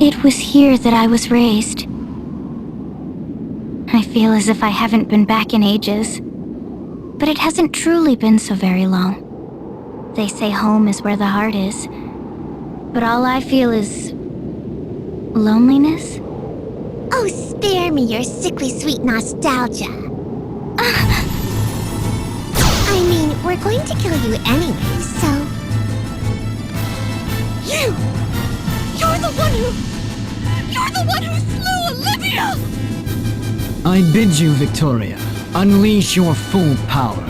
It was here that I was raised. I feel as if I haven't been back in ages, but it hasn't truly been so very long. They say home is where the heart is, but all I feel is loneliness. Oh, spare me your sickly sweet nostalgia. I mean, we're going to kill you anyway, so... You're the one who slew Olivia! I bid you, Victoria, unleash your full power.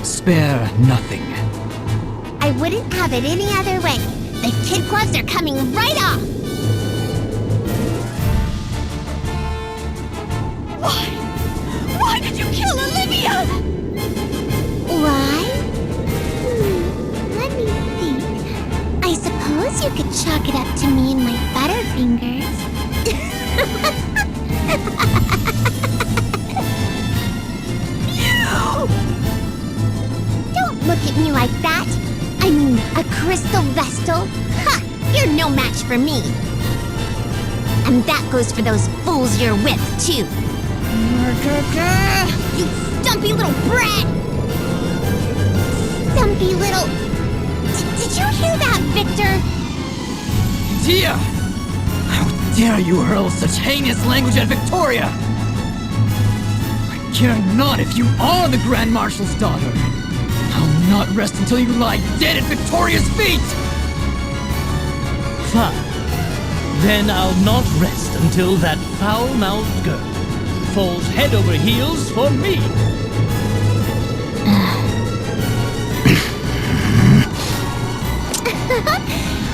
Spare nothing. I wouldn't have it any other way. The kid gloves are coming right off. Why did you kill Olivia? Why? Let me think. I suppose you could chalk it up to me and my butterfingers. Don't look at me like that. I mean, a crystal vestal? Ha! You're no match for me. And that goes for those fools you're with, too. You stumpy little brat! Stumpy little... Did you hear that, Victor? Tia! How dare you hurl such heinous language at Victoria! I care not if you are the Grand Marshal's daughter. I'll not rest until you lie dead at Victoria's feet! Fine. Then I'll not rest until that foul-mouthed girl falls head over heels for me.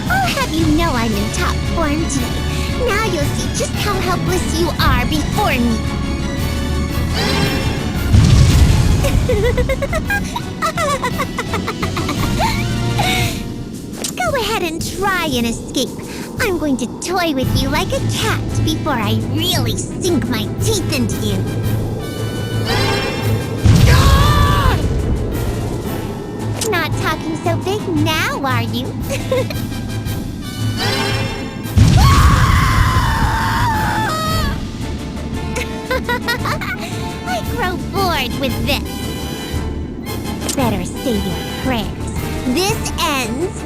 I'll have you know I'm in top form today. Now you'll see just how helpless you are before me. Go ahead and try and escape. I'm going to toy with you like a cat before I really sink my teeth into you. Not talking so big now, are you? I grow bored with this. Better say your prayers. This ends...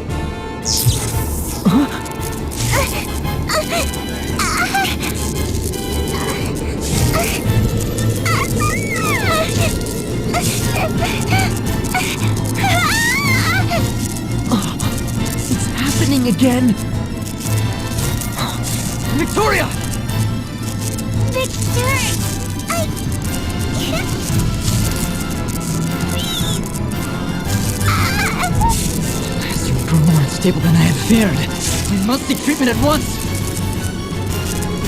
It's happening again! Victoria! Victor! I can't... As you've grown more unstable than I had feared, we must seek treatment at once!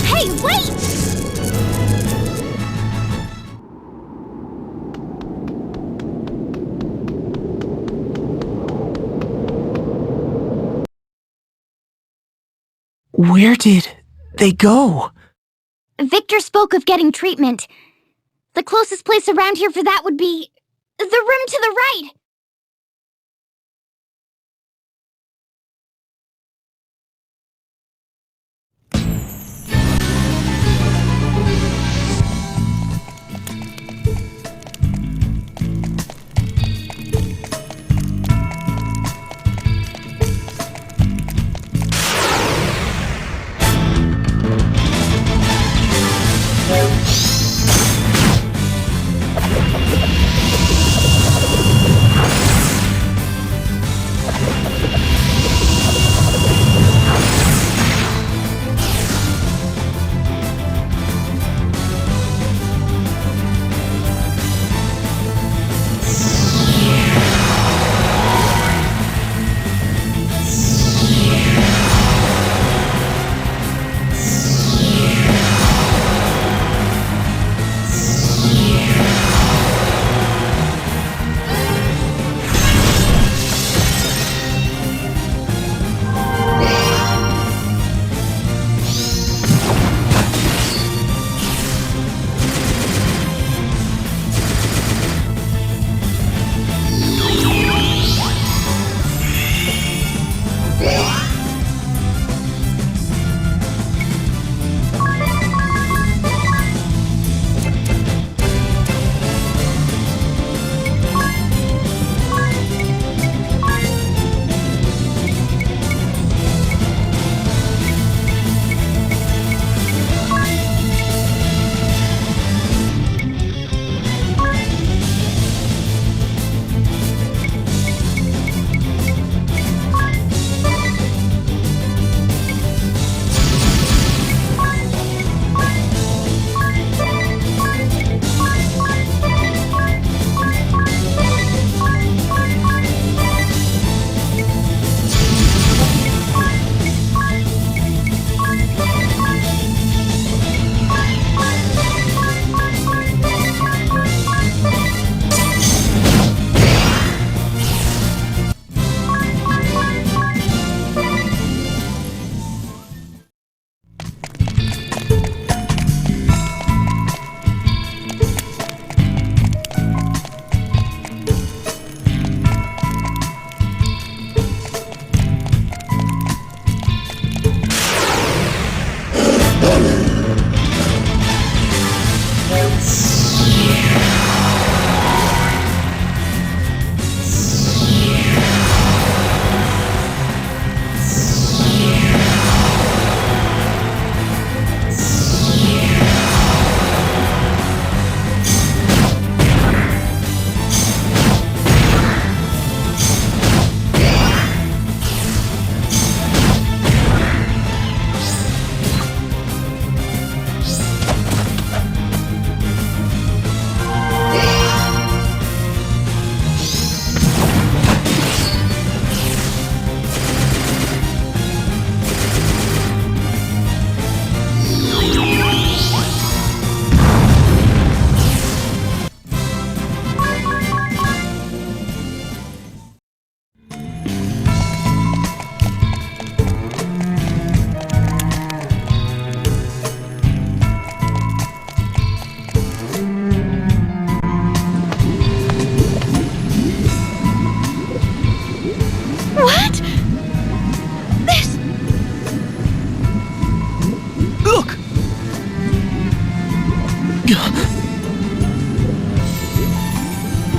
Hey, wait! Where did they go? Victor spoke of getting treatment. The closest place around here for that would be the room to the right.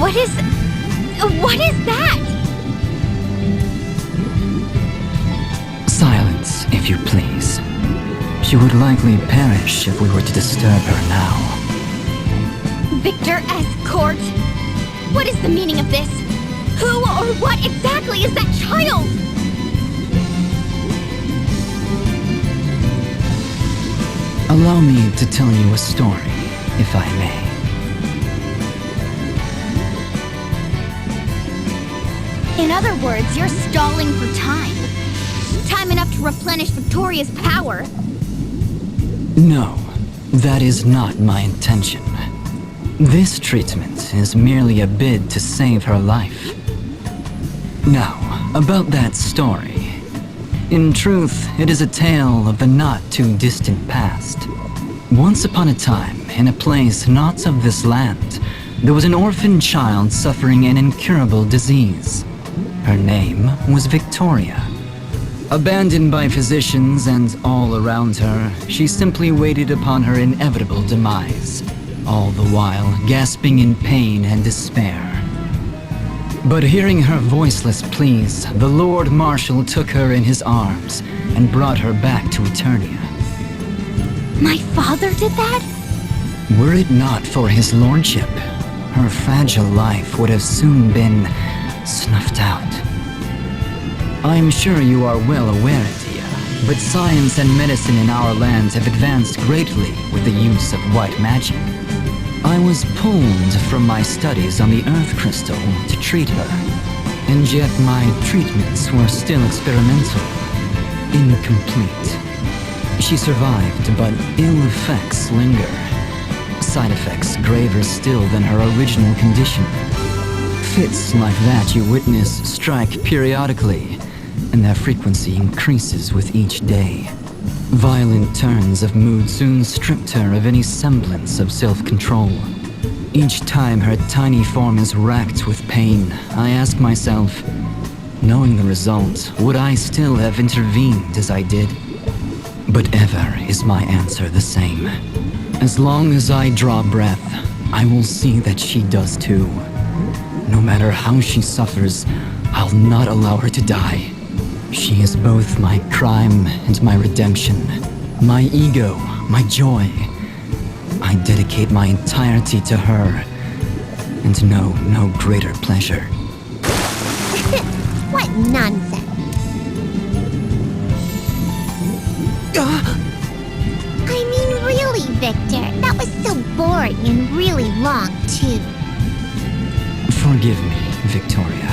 What is that? Silence, if you please. She would likely perish if we were to disturb her now. Victor Escort? What is the meaning of this? Who or what exactly is that child? Allow me to tell you a story, if I may. In other words, you're stalling for time. Time enough to replenish Victoria's power. No, that is not my intention. This treatment is merely a bid to save her life. Now, about that story. In truth, it is a tale of the not-too-distant past. Once upon a time, in a place not of this land, there was an orphan child suffering an incurable disease. Her name was Victoria. Abandoned by physicians and all around her, she simply waited upon her inevitable demise, all the while gasping in pain and despair. But hearing her voiceless pleas, the Lord Marshal took her in his arms and brought her back to Eternia. My father did that? Were it not for his lordship, her fragile life would have soon been snuffed out. I'm sure you are well aware, Dia, but science and medicine in our lands have advanced greatly with the use of white magic. I was pulled from my studies on the Earth Crystal to treat her, and yet my treatments were still experimental, incomplete. She survived, but ill effects linger. Side effects graver still than her original condition. Fits like that you witness strike periodically, and their frequency increases with each day. Violent turns of mood soon stripped her of any semblance of self-control. Each time her tiny form is racked with pain, I ask myself, knowing the result, would I still have intervened as I did? But ever is my answer the same. As long as I draw breath, I will see that she does too. No matter how she suffers, I'll not allow her to die. She is both my crime and my redemption, my ego, my joy. I dedicate my entirety to her, and know no greater pleasure. What nonsense. I mean, really, Victor, that was so boring and really long, too. Forgive me, Victoria.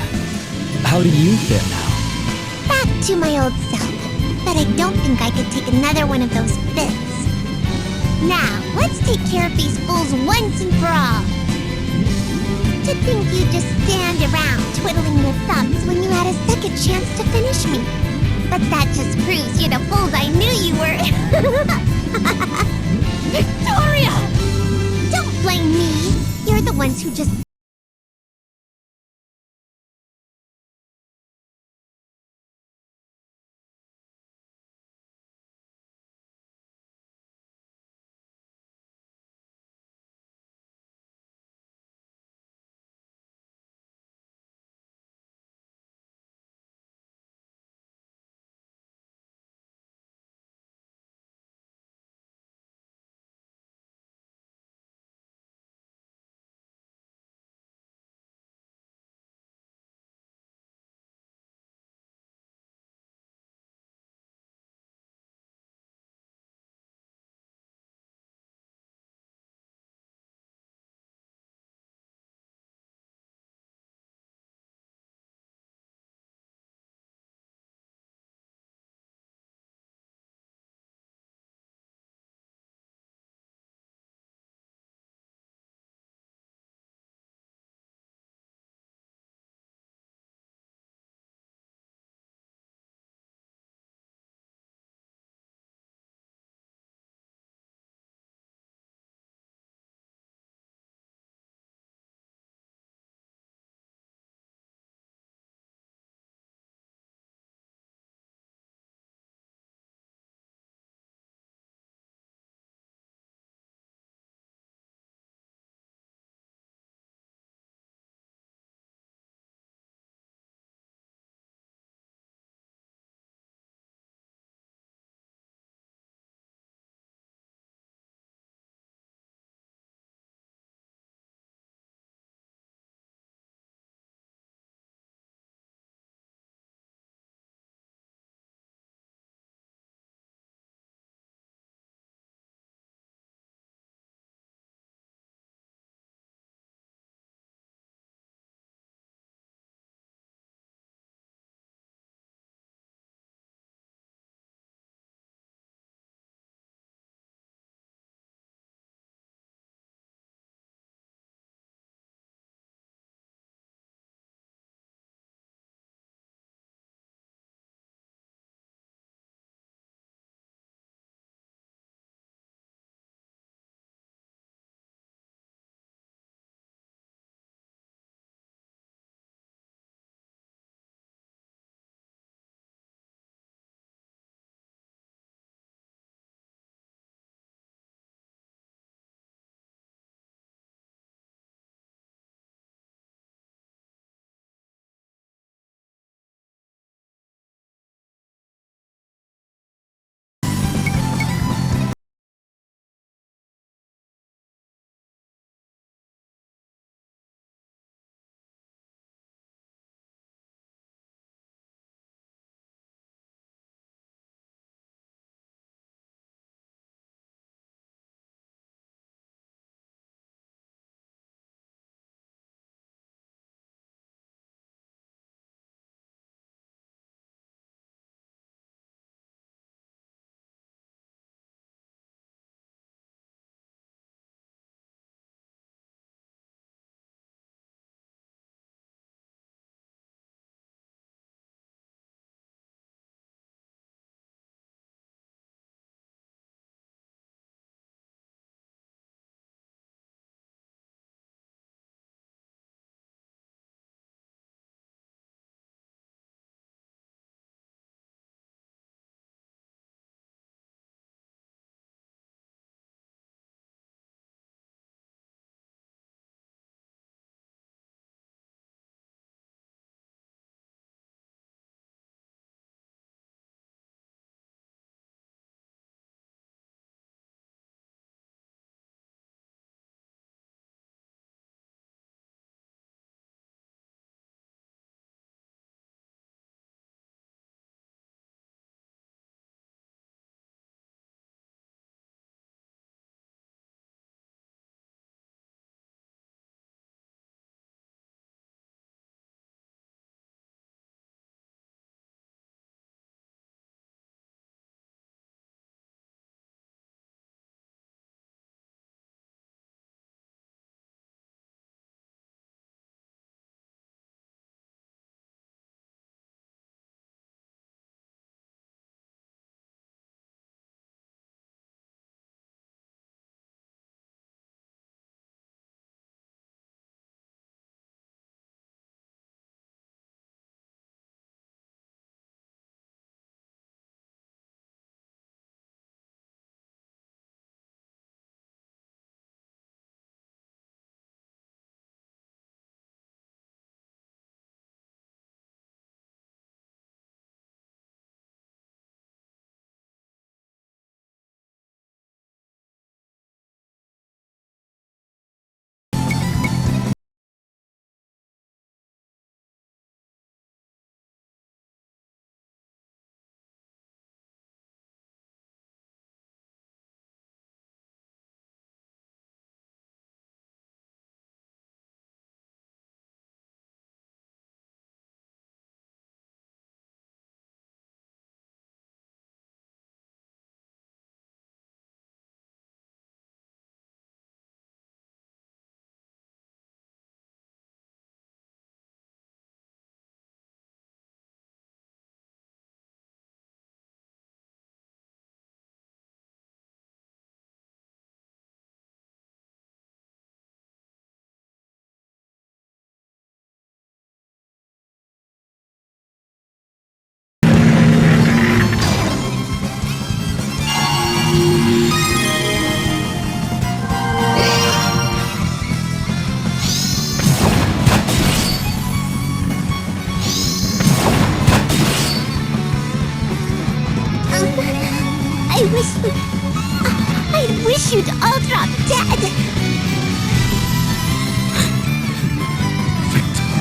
How do you feel now? Back to my old self, but I don't think I could take another one of those fits. Now, let's take care of these fools once and for all. To think you'd just stand around twiddling your thumbs when you had a second chance to finish me. But that just proves you're the fools I knew you were. Victoria! Don't blame me. You're the ones who just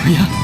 Victoria!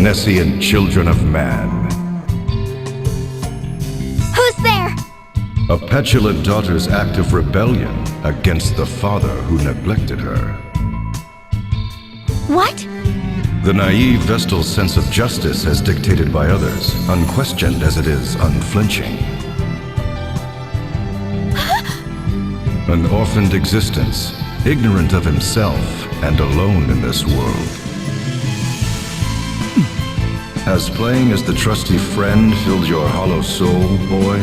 nescient children of man. Who's there? A petulant daughter's act of rebellion against the father who neglected her. What? The naive Vestal's sense of justice as dictated by others, unquestioned as it is unflinching. An orphaned existence, ignorant of himself and alone in this world. Has playing as the trusty friend filled your hollow soul, boy?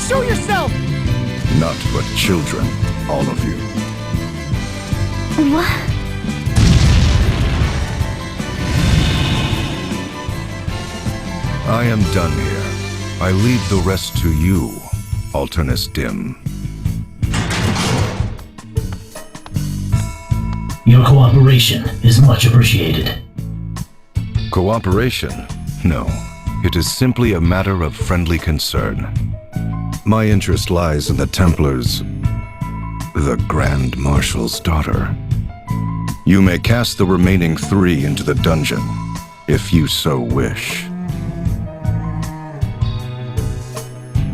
Show yourself! Not but children, all of you. What? I am done here. I leave the rest to you, Alternus Dim. Your cooperation is much appreciated. Cooperation? No. It is simply a matter of friendly concern. My interest lies in the Templars, the Grand Marshal's daughter. You may cast the remaining 3 into the dungeon, if you so wish.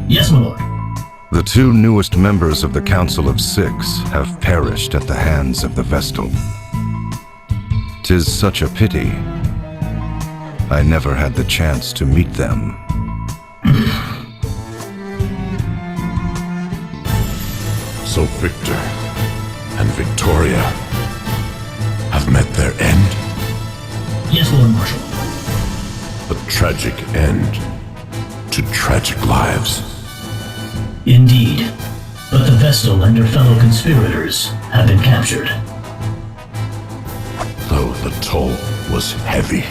Yes, my lord. The 2 newest members of the Council of 6 have perished at the hands of the Vestal. 'Tis such a pity. I never had the chance to meet them. So Victor and Victoria have met their end? Yes, Lord Marshal. A tragic end to tragic lives. Indeed. But the Vestal and her fellow conspirators have been captured. Though the toll was heavy,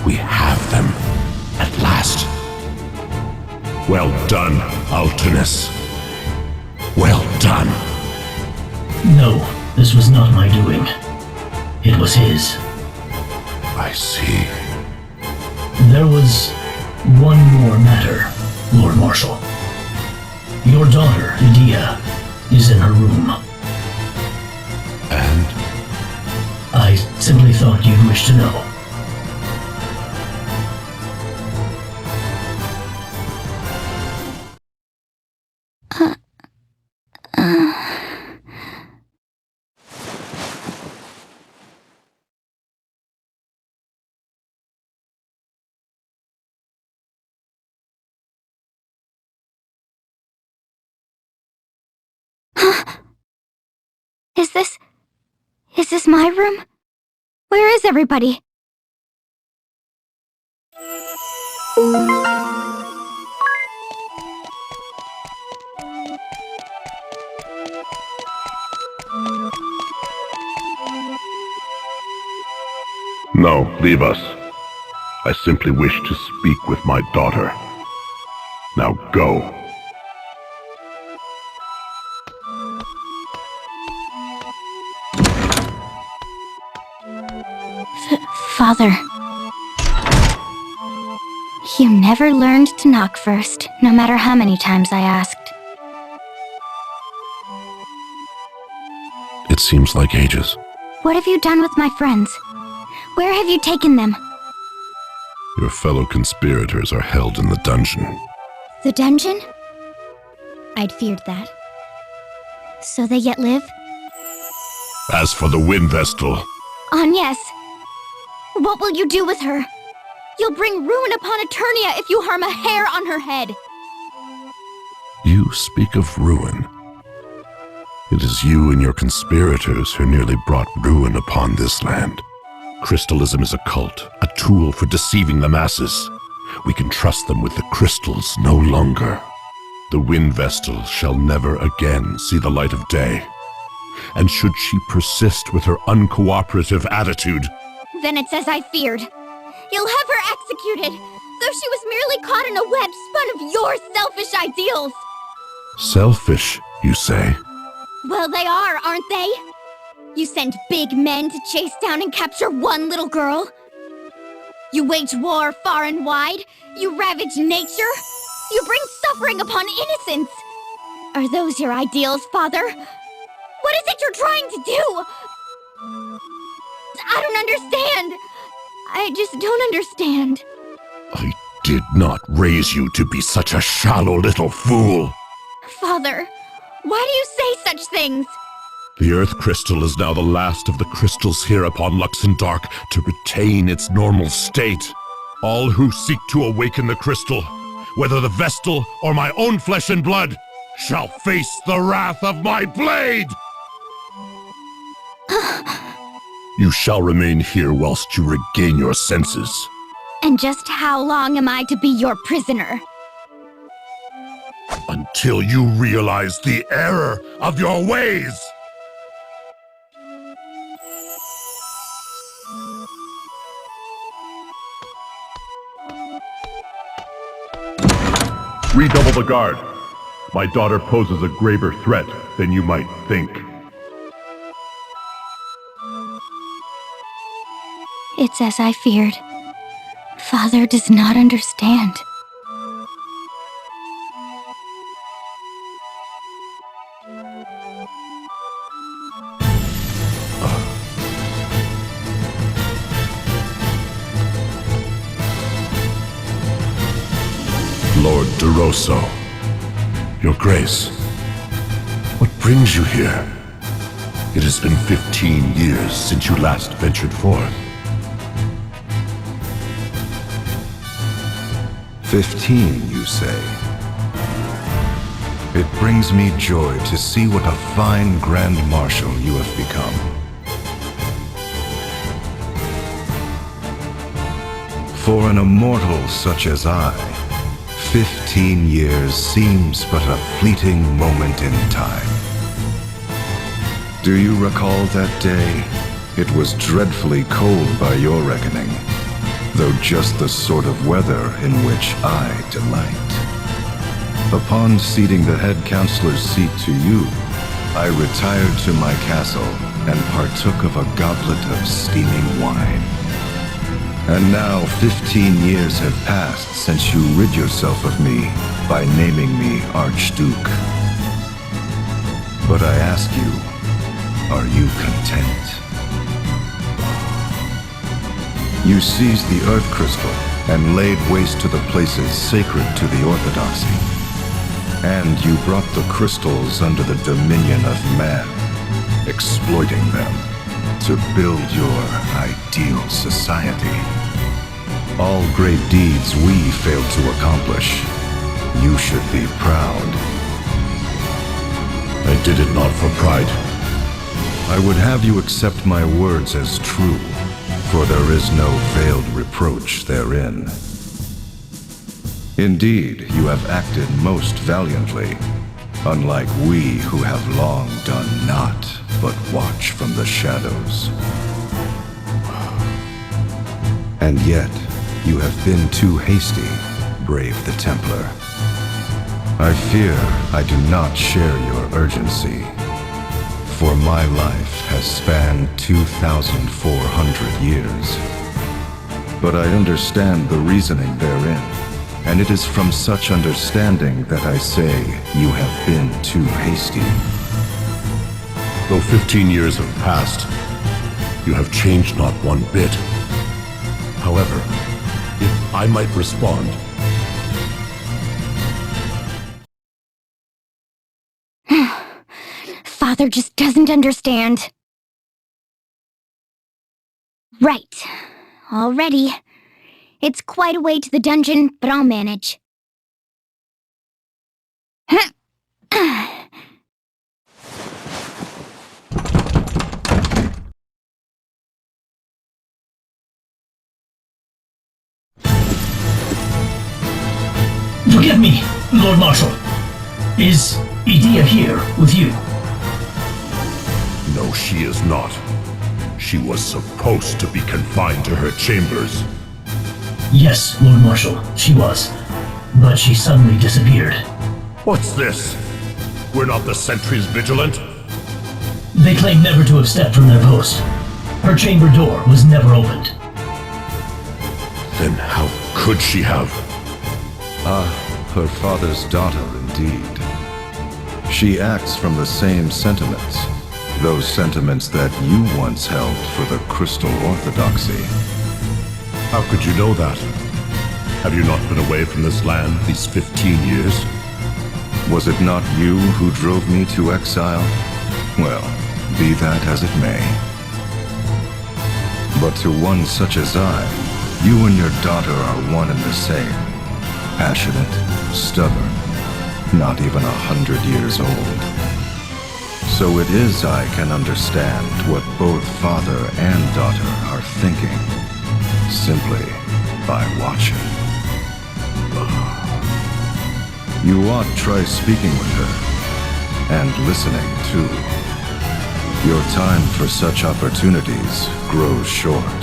we have them at last. Well done, Alternus. Well done. No, this was not my doing. It was his. I see. There was one more matter, Lord Marshal. Your daughter, Idia, is in her room. And I simply thought you'd wish to know. Is this my room? Where is everybody? no, leave us. I simply wish to speak with my daughter. Now go. Father. You never learned to knock first, no matter how many times I asked. It seems like ages. What have you done with my friends? Where have you taken them? Your fellow conspirators are held in the dungeon. The dungeon? I'd feared that. So they yet live? As for the Wind Vestal, Agnes, what will you do with her? You'll bring ruin upon Eternia if you harm a hair on her head. you speak of ruin. It is you and your conspirators who nearly brought ruin upon this land. Crystalism is a cult, a tool for deceiving the masses. We can trust them with the crystals no longer. The Wind Vestal shall never again see the light of day. And should she persist with her uncooperative attitude, Then it's as I feared. You'll have her executed, though she was merely caught in a web spun of your selfish ideals. selfish, you say? Well, they are, aren't they? You send big men to chase down and capture one little girl. You wage war far and wide. You ravage nature. You bring suffering upon innocents. Are those your ideals, Father? What is it you're trying to do? I don't understand. I just don't understand. I did not raise you to be such a shallow little fool. Father, why do you say such things? The Earth Crystal is now the last of the crystals here upon Luxemdark to retain its normal state. All who seek to awaken the crystal, whether the Vestal or my own flesh and blood, shall face the wrath of my blade! You shall remain here whilst you regain your senses. And just how long am I to be your prisoner? Until you realize the error of your ways! Redouble the guard. My daughter poses a graver threat than you might think. It's as I feared. Father does not understand. Lord DeRosso, Your Grace, what brings you here? It has been 15 years since you last ventured forth. 15, you say? It brings me joy to see what a fine Grand Marshal you have become. For an immortal such as I, 15 years seems but a fleeting moment in time. Do you recall that day? It was dreadfully cold by your reckoning, though just the sort of weather in which I delight. Upon ceding the head counselor's seat to you, I retired to my castle and partook of a goblet of steaming wine. And now 15 years have passed since you rid yourself of me by naming me Archduke. But I ask you, are you content? You seized the Earth Crystal and laid waste to the places sacred to the Orthodoxy. And you brought the crystals under the dominion of man, exploiting them to build your ideal society. All great deeds we failed to accomplish. You should be proud. I did it not for pride. I would have you accept my words as true, for there is no veiled reproach therein. Indeed, you have acted most valiantly, unlike we who have long done naught but watch from the shadows. And yet, you have been too hasty, brave the Templar. I fear I do not share your urgency, for my life has spanned 2,400 years. But I understand the reasoning therein, and it is from such understanding that I say you have been too hasty. Though 15 years have passed, you have changed not one bit. However, if I might respond. Father just doesn't understand. Right. All ready. It's quite a way to the dungeon, but I'll manage. Forgive me, Lord Marshal. Is Edea here with you? No, she is not. She was supposed to be confined to her chambers. Yes, Lord Marshal, she was. But she suddenly disappeared. What's this? Were not the sentries vigilant? They claim never to have stepped from their post. Her chamber door was never opened. Then how could she have? Her father's daughter indeed. She acts from the same sentiments, Those sentiments that you once held for the crystal orthodoxy. How could you know that? Have you not been away from this land these 15 years? Was it not you who drove me to exile? Well, be that as it may. But to one such as I, you and your daughter are one and the same. Passionate, stubborn, not even 100 years old. So it is I can understand what both father and daughter are thinking, simply by watching. You ought try speaking with her, and listening too. Your time for such opportunities grows short.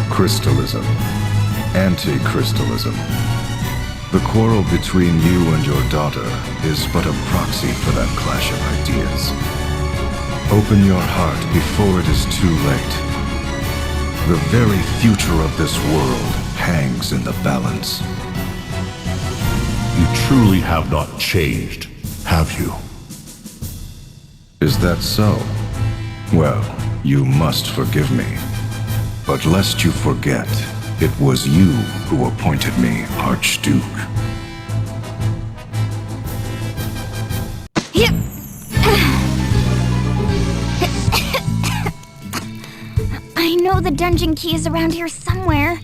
Crystalism, anti-crystalism. The quarrel between you and your daughter is but a proxy for that clash of ideas. Open your heart before it is too late. The very future of this world hangs in the balance. You truly have not changed, have you? Is that so? Well, you must forgive me. But lest you forget, it was you who appointed me Archduke. I know the dungeon key is around here somewhere.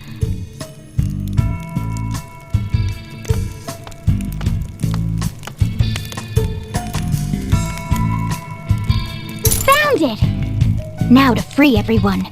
Found it! Now to free everyone.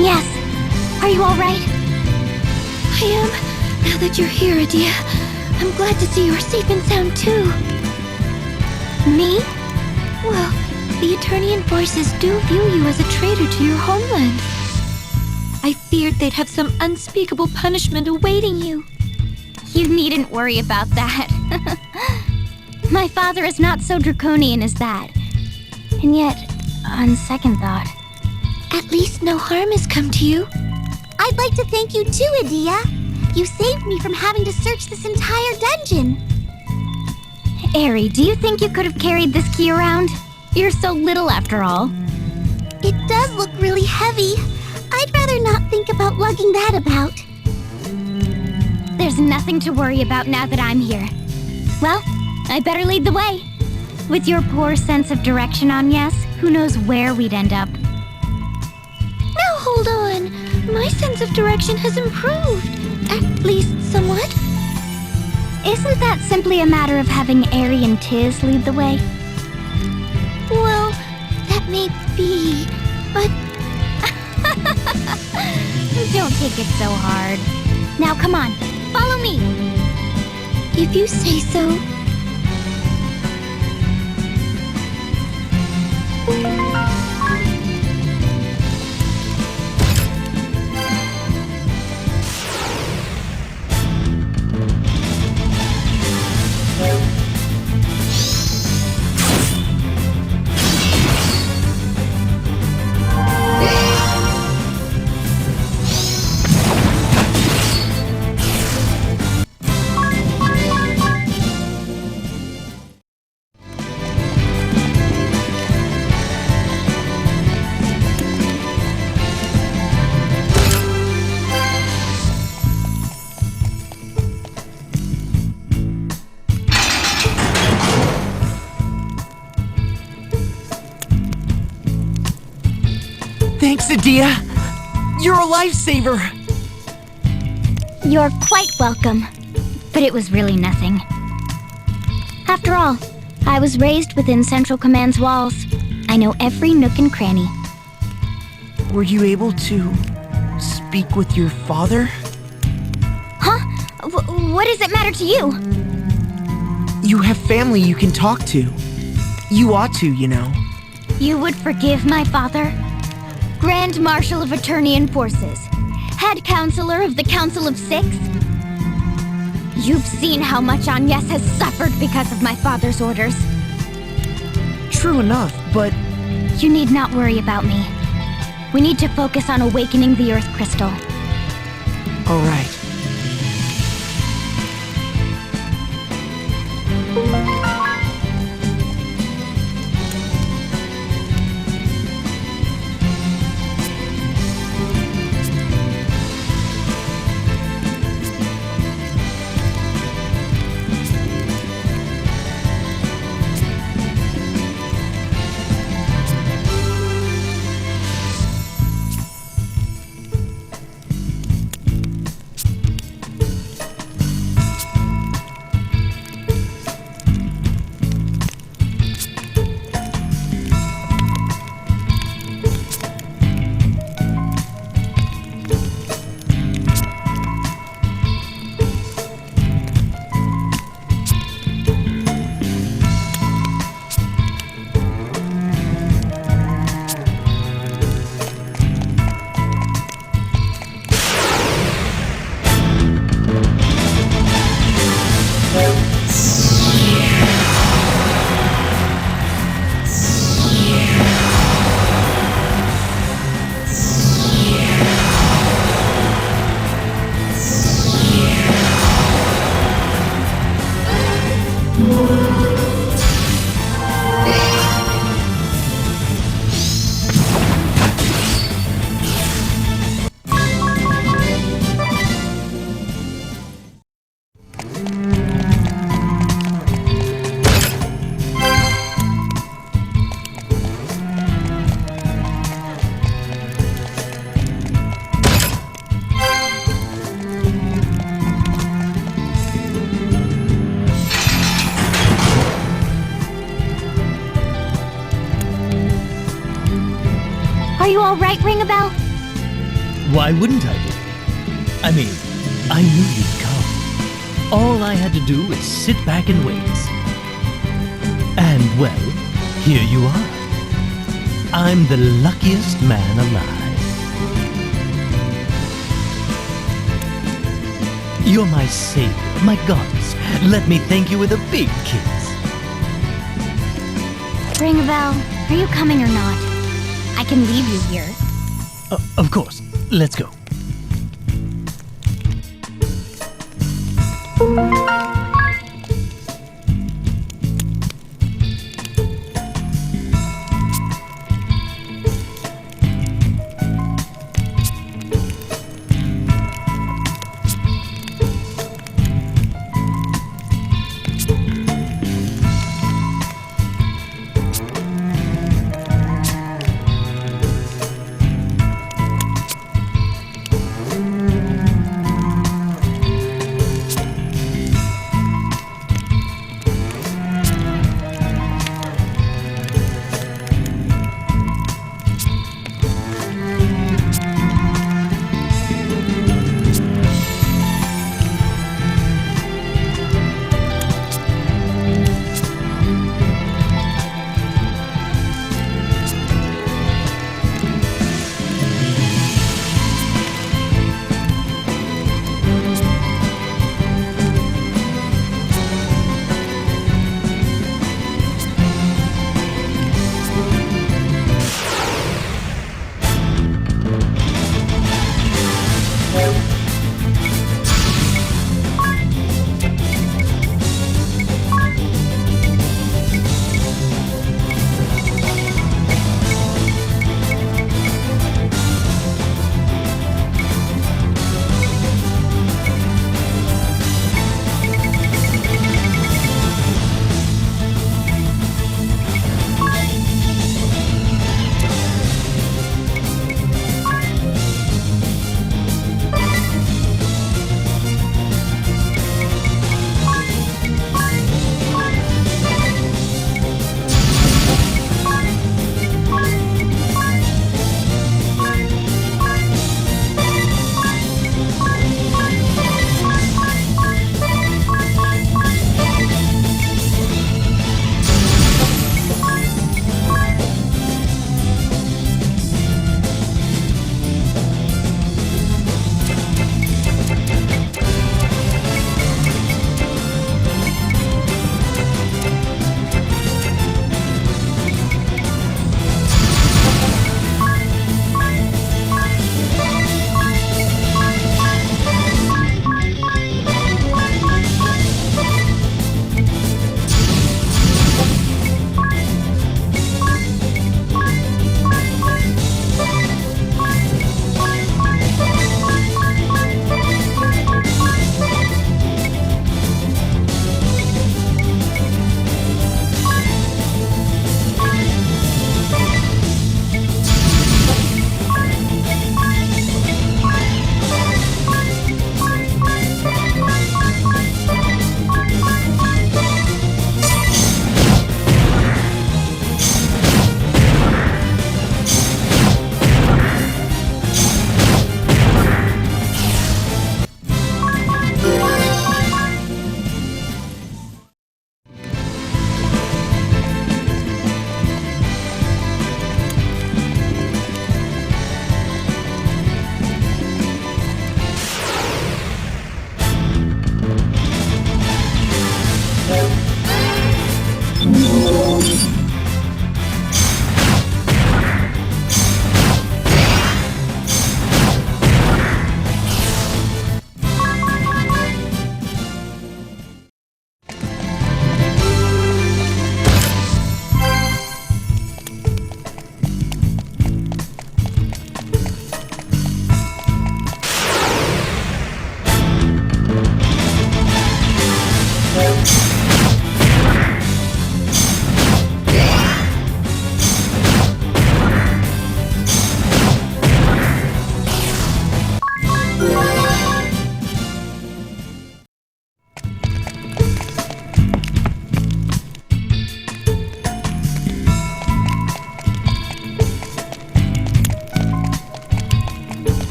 Yes. Are you all right? I am. Now that you're here, Adia, I'm glad to see you're safe and sound too. Me? Well, the Eternian forces do view you as a traitor to your homeland. I feared they'd have some unspeakable punishment awaiting you. You needn't worry about that. My father is not so draconian as that. And yet, on second thought... At least no harm has come to you. I'd like to thank you too, Adia. You saved me from having to search this entire dungeon. Eri, do you think you could have carried this key around? You're so little after all. It does look really heavy. I'd rather not think about lugging that about. There's nothing to worry about now that I'm here. Well, I better lead the way. With your poor sense of direction, Agnes, who knows where we'd end up. Now hold on. My sense of direction has improved. At least somewhat. Isn't that simply a matter of having Airy and Tiz lead the way? Well, that may be, but Don't take it so hard. Now come on, follow me. if you say so. Thanks, Adia. You're a lifesaver. You're quite welcome. But it was really nothing. After all, I was raised within Central Command's walls. I know every nook and cranny. Were you able to speak with your father? Huh? What does it matter to you? You have family you can talk to. You ought to, you know. You would forgive my father? Grand Marshal of Eternian Forces. Head Counselor of the Council of Six. You've seen how much Agnes has suffered because of my father's orders. True enough, but You need not worry about me. We need to focus on awakening the Earth Crystal. all right. Are you all right, Ring-a-Bell? Why wouldn't I be? I mean, I knew you'd come. All I had to do is sit back and wait. And well, here you are. I'm the luckiest man alive. You're my savior, my goddess. Let me thank you with a big kiss. Ring-a-Bell, are you coming or not? I can leave you here. Of course. Let's go.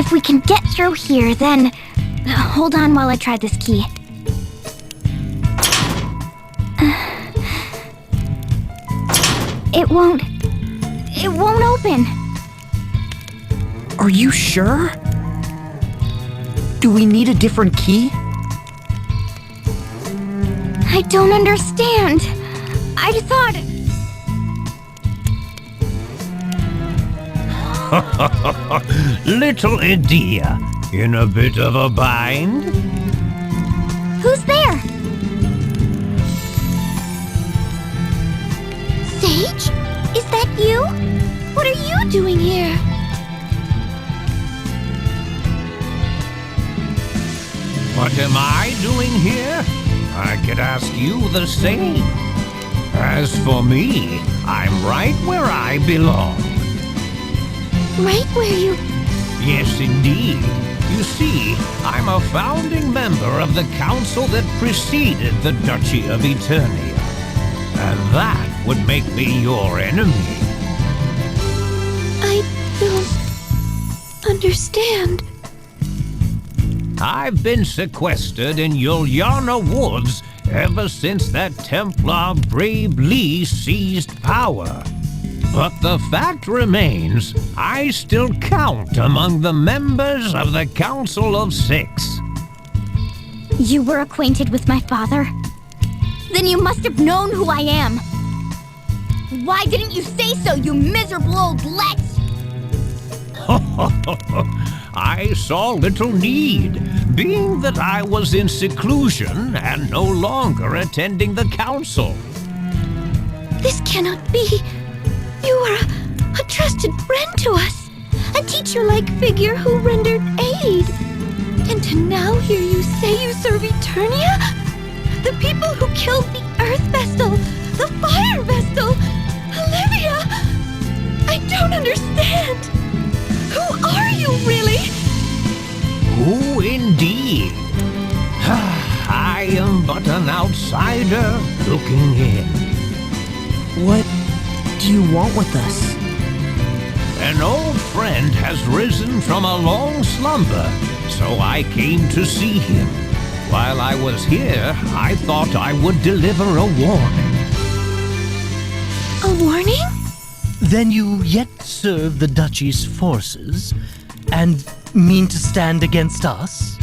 If we can get through here, then... Hold on while I try this key. It won't open. Are you sure? Do we need a different key? I don't understand. I thought... Little Edea, in a bit of a bind? Who's there? Sage? Is that you? What are you doing here? What am I doing here? I could ask you the same. As for me, I'm right where I belong. Right where you... Yes, indeed. You see, I'm a founding member of the council that preceded the Duchy of Eternia. And that would make me your enemy. I don't understand. I've been sequestered in Yuliana Woods ever since that Templar Brave Lee seized power. But the fact remains, I still count among the members of the Council of Six. You were acquainted with my father? Then you must have known who I am. Why didn't you say so, you miserable old let? I saw little need, being that I was in seclusion and no longer attending the council. This cannot be. You are a trusted friend to us. A teacher-like figure who rendered aid. And to now hear you say you serve Eternia? The people who killed the Earth Vestal, the Fire Vestal, Olivia! I don't understand. Who are you, really? Who indeed? I am but an outsider looking in. What do you want with us? An old friend has risen from a long slumber, so I came to see him. While I was here, I thought I would deliver a warning. A warning? Then you yet serve the Duchy's forces and mean to stand against us?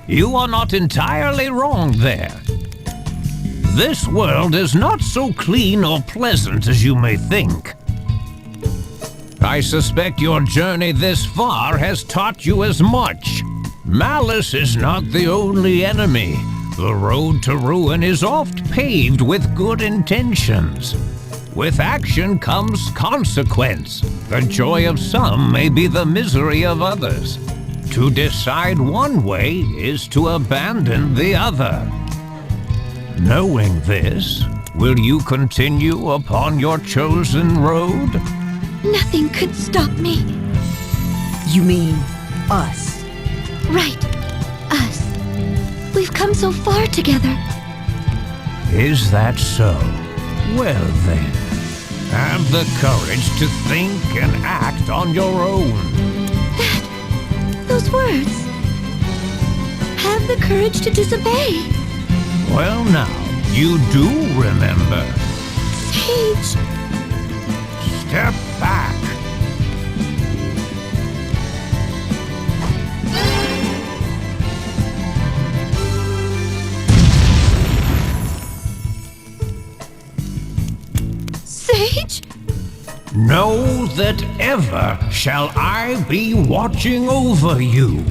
You are not entirely wrong there. This world is not so clean or pleasant as you may think. I suspect your journey this far has taught you as much. Malice is not the only enemy. The road to ruin is oft paved with good intentions. With action comes consequence. The joy of some may be the misery of others. To decide one way is to abandon the other. Knowing this, will you continue upon your chosen road? Nothing could stop me. You mean us? Right. Us. We've come so far together. Is that so? Well then, have the courage to think and act on your own. Those words. Have the courage to disobey. Well now, you do remember. Sage. Step back. Sage? Know that ever shall I be watching over you.